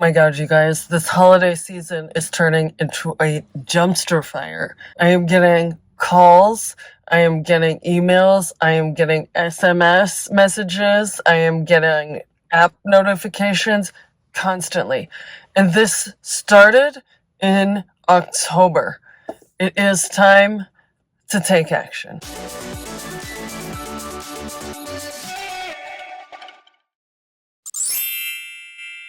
My God, you guys, this holiday season is turning into a dumpster fire. I am getting calls, I am getting emails, I am getting SMS messages, I am getting app notifications constantly. And this started in October. It is time to take action.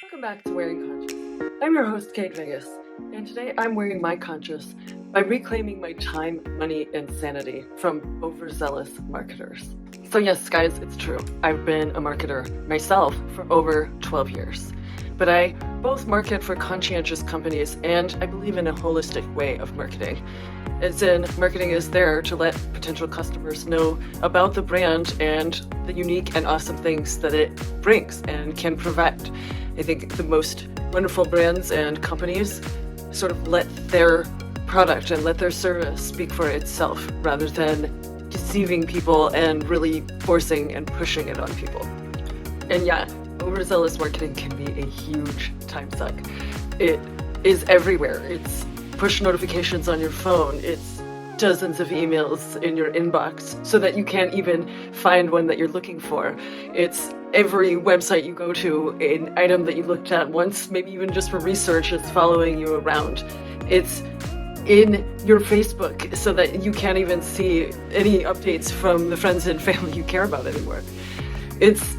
Welcome back to Wearing Conscious. I'm your host, Kate Vegas, and today I'm wearing my conscious by reclaiming my time, money, and sanity from overzealous marketers. So yes, guys, it's true. I've been a marketer myself for over 12 years. But I both market for conscientious companies and I believe in a holistic way of marketing. As in, marketing is there to let potential customers know about the brand and the unique and awesome things that it brings and can provide. I think the most wonderful brands and companies sort of let their product and let their service speak for itself rather than deceiving people and really forcing and pushing it on people. And yeah, overzealous marketing can be a huge time suck. It is everywhere. It's push notifications on your phone. It's dozens of emails in your inbox so that you can't even find one that you're looking for. It's every website you go to, an item that you looked at once, maybe even just for research, is following you around. It's in your Facebook so that you can't even see any updates from the friends and family you care about anymore. It's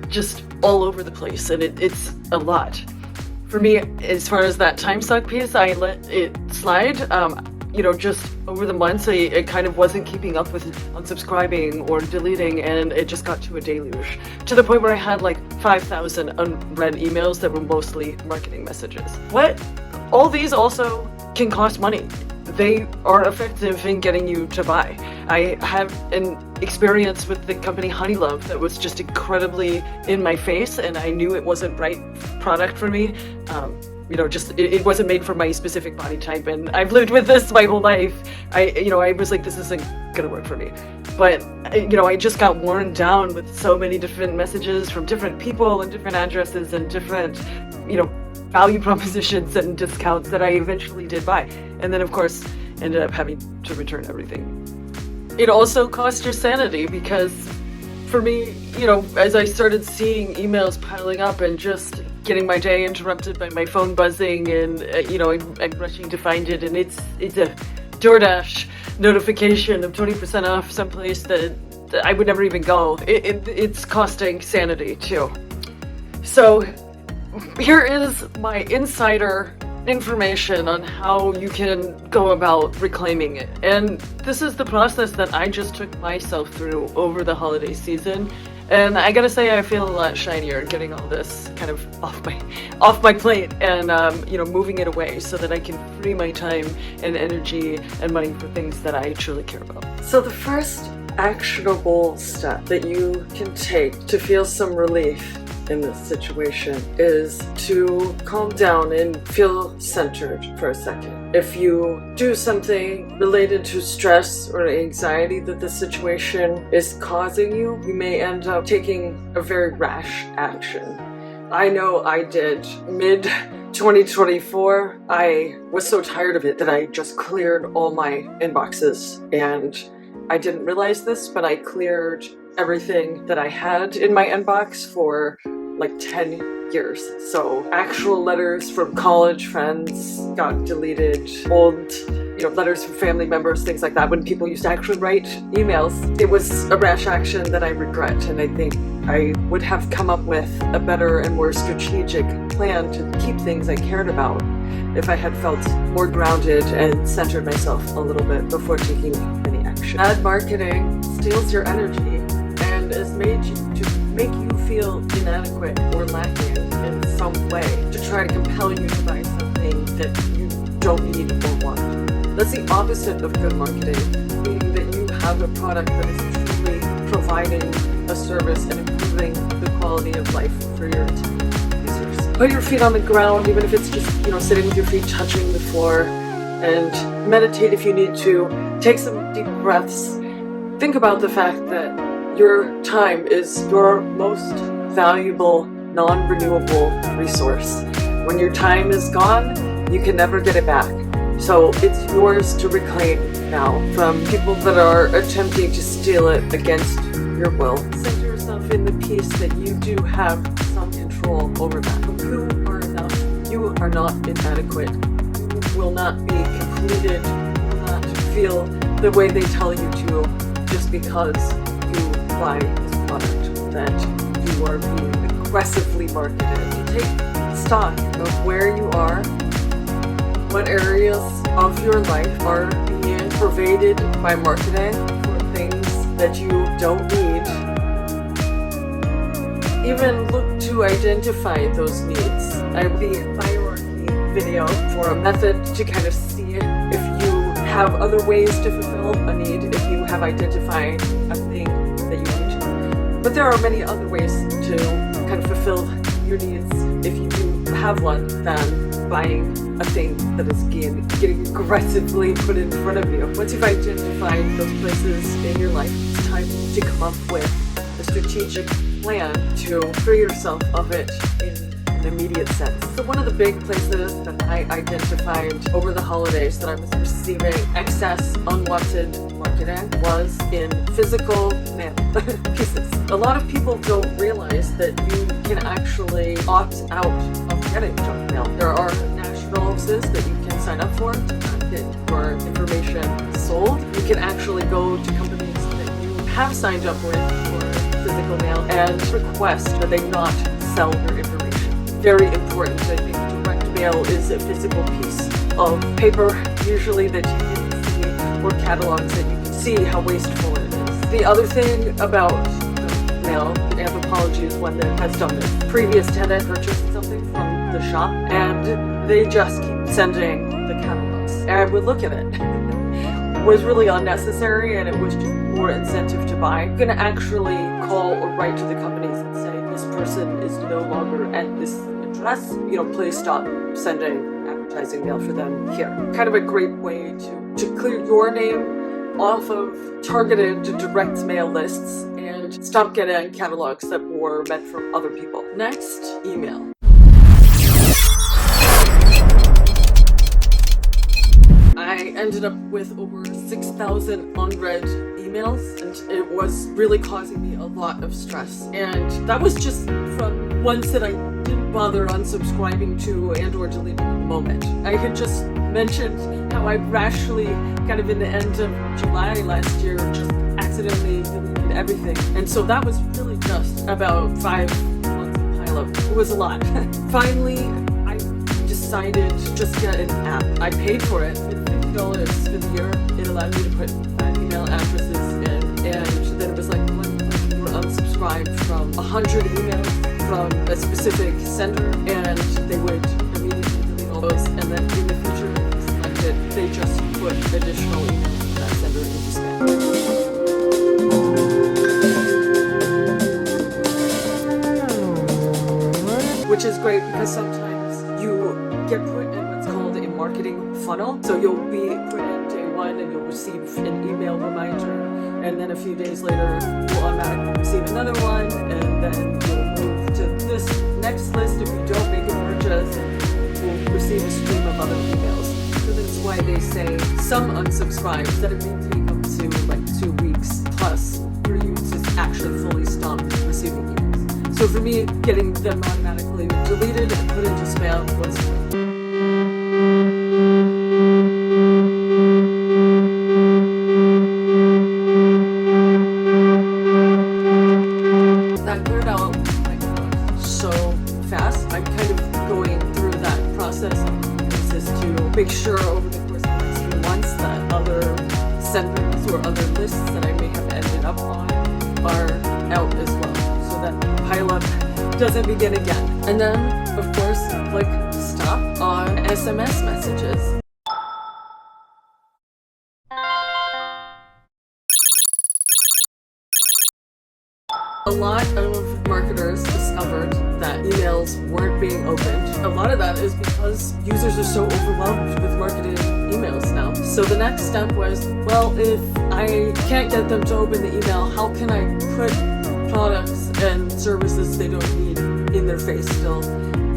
just all over the place, and it's a lot. For me, as far as that time suck piece, I let it slide. Just over the months, I kind of wasn't keeping up with unsubscribing or deleting, and it just got to a deluge. To the point where I had like 5,000 unread emails that were mostly marketing messages. All these also can cost money. They are effective in getting you to buy. I have an experience with the company Honeylove that was just incredibly in my face, and I knew it wasn't right product for me. It wasn't made for my specific body type, and I've lived with this my whole life. I was like, this isn't gonna work for me. But, I just got worn down with so many different messages from different people and different addresses and different, value propositions and discounts that I eventually did buy. And then, of course, ended up having to return everything. It also cost your sanity because for me, as I started seeing emails piling up and just getting my day interrupted by my phone buzzing and, I'm rushing to find it, and it's a DoorDash notification of 20% off someplace that I would never even go. It's costing sanity too. So here is my insider information on how you can go about reclaiming it. And this is the process that I just took myself through over the holiday season. And I gotta say, I feel a lot shinier getting all this kind of off my plate and, moving it away so that I can free my time and energy and money for things that I truly care about. So the first actionable step that you can take to feel some relief in this situation is to calm down and feel centered for a second. If you do something related to stress or anxiety that the situation is causing you, you may end up taking a very rash action. I know I did. Mid-2024, I was so tired of it that I just cleared all my inboxes, and I didn't realize this, but I cleared everything that I had in my inbox for like 10 years. So actual letters from college friends got deleted, old letters from family members, things like that. When people used to actually write emails, it was a rash action that I regret, and I think I would have come up with a better and more strategic plan to keep things I cared about if I had felt more grounded and centered myself a little bit before taking any action. Bad marketing steals your energy and is made to make you feel inadequate or lacking in some way to try to compel you to buy something that you don't need or want. That's the opposite of good marketing, meaning that you have a product that is truly providing a service and improving the quality of life for your users. Put your feet on the ground, even if it's just, sitting with your feet touching the floor, and meditate if you need to. Take some deep breaths. Think about the fact that your time is your most valuable, non-renewable resource. When your time is gone, you can never get it back. So it's yours to reclaim now from people that are attempting to steal it against your will. Center yourself in the peace that you do have some control over that. You are enough. You are not inadequate. You will not be completed. You will not feel the way they tell you to just because you buy this product that you are being aggressively marketed. Take stock of where you are, what areas of your life are being pervaded by marketing for things that you don't need. Even look to identify those needs. I have the hierarchy video for a method to kind of see if you have other ways to fulfill a need, if you have identified a thing that you need. But there are many other ways to kind of fulfill your needs if you do have one than buying a thing that is getting aggressively put in front of you. Once you've identified those places in your life, it's time to come up with a strategic plan to free yourself of it in an immediate sense. So one of the big places that I identified over the holidays that I was receiving excess unwanted marketing was in physical mail pieces. A lot of people don't realize that you can actually opt out of getting junk mail. There are national offices that you can sign up for to get your information sold. You can actually go to companies that you have signed up with for physical mail and request that they not sell your information. Very important. I think direct mail is a physical piece of paper, usually that you can see, or catalogs that you can see how wasteful it is. The other thing about mail, Anthropology is one that has done this. Previous tenant purchased something from the shop and they just keep sending the catalogs. And I would look at it. It was really unnecessary and it was just more incentive to buy. You can actually call or write to the companies and say, this person is no longer at this address. Please stop sending advertising mail for them here. Kind of a great way to clear your name off of targeted direct mail lists and stop getting catalogs that were meant for other people. Next, email. I ended up with over 6,000 unread emails, and it was really causing me a lot of stress. And that was just from ones that I didn't bother unsubscribing to and or deleting in the moment. I had just mentioned how I rashly, kind of in the end of July last year, just accidentally deleted everything. And so that was really just about 5 months of pileup. It was a lot. Finally, I decided to just get an app. I paid for it. $50 for the year. It allowed me to put email addresses in, and then it was like one click you were unsubscribed from 100 emails from a specific sender, and they would immediately delete all those, and then in the future if you selected, they just put additional emails from that sender into spam. Which is great because sometimes you get put in what's called a marketing funnel. So you'll be put in day one and you'll receive an email reminder, and then a few days later you'll automatically receive another one, and then you'll move to this next list if you don't make a purchase, and you'll receive a stream of other emails. So that's why they say some unsubscribes that it may take up to like 2 weeks plus for you to actually fully stop receiving emails. So for me, getting them automatically deleted and put into spam was great. That cleared out my inbox so fast. I'm kind of going through that process of basis to make sure over the course of the next few months that other senders or other lists that I may have ended up on are out as well, so that the pileup doesn't begin again. And then, of course, click stop on SMS messages. A lot of marketers discovered that emails weren't being opened. A lot of that is because users are so overwhelmed with marketed emails now. So the next step was, well, if I can't get them to open the email, how can I put products and services they don't need in their face still?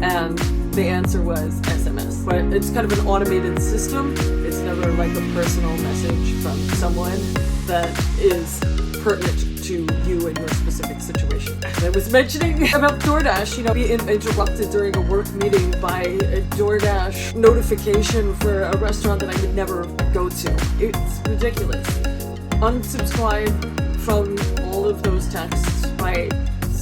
And the answer was SMS. But it's kind of an automated system. It's never like a personal message from someone that is pertinent to you and your specific situation. As I was mentioning about DoorDash, being interrupted during a work meeting by a DoorDash notification for a restaurant that I would never go to. It's ridiculous. Unsubscribe from all of those texts by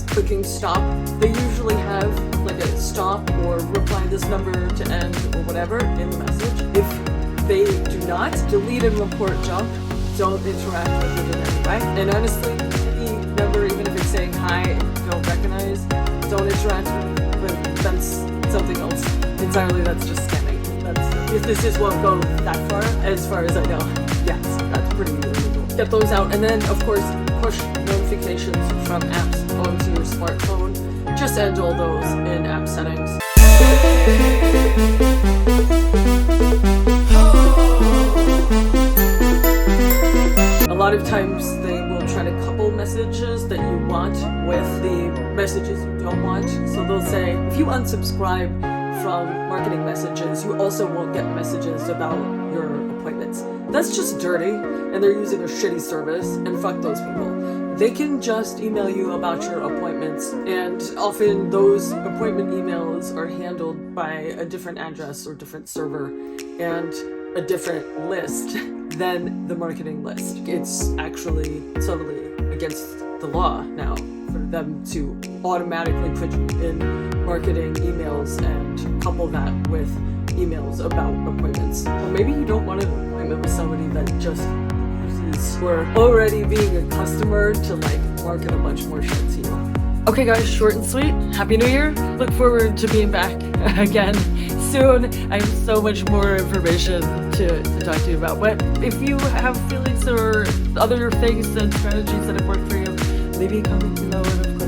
clicking stop. They usually have like a stop or reply this number to end or whatever in the message. If they do not, delete and report junk. Don't interact with it in any way. And honestly, any number, even if it's saying hi and you don't recognize, don't interact with it. That's something else entirely. That's just scamming. If this just won't go that far as I know. Yes, that's pretty illegal. Get those out, and then of course push notifications from apps onto your smartphone. Just end all those in app settings. A lot of times they will try to couple messages that you want with the messages you don't want. So they'll say, if you unsubscribe from marketing messages, you also won't get messages about your appointments. That's just dirty, and they're using a shitty service, and fuck those people. They can just email you about your appointments, and often those appointment emails are handled by a different address or different server and a different list than the marketing list. It's actually totally against the law now for them to automatically put you in marketing emails and couple that with emails about appointments. Or maybe you don't want an appointment with somebody that just uses or already being a customer to like market a bunch more shit to you. Okay guys, short and sweet. Happy New Year. Look forward to being back again soon. I have so much more information to talk to you about. But if you have feelings or other things and strategies that have worked for you, leave a comment below, and of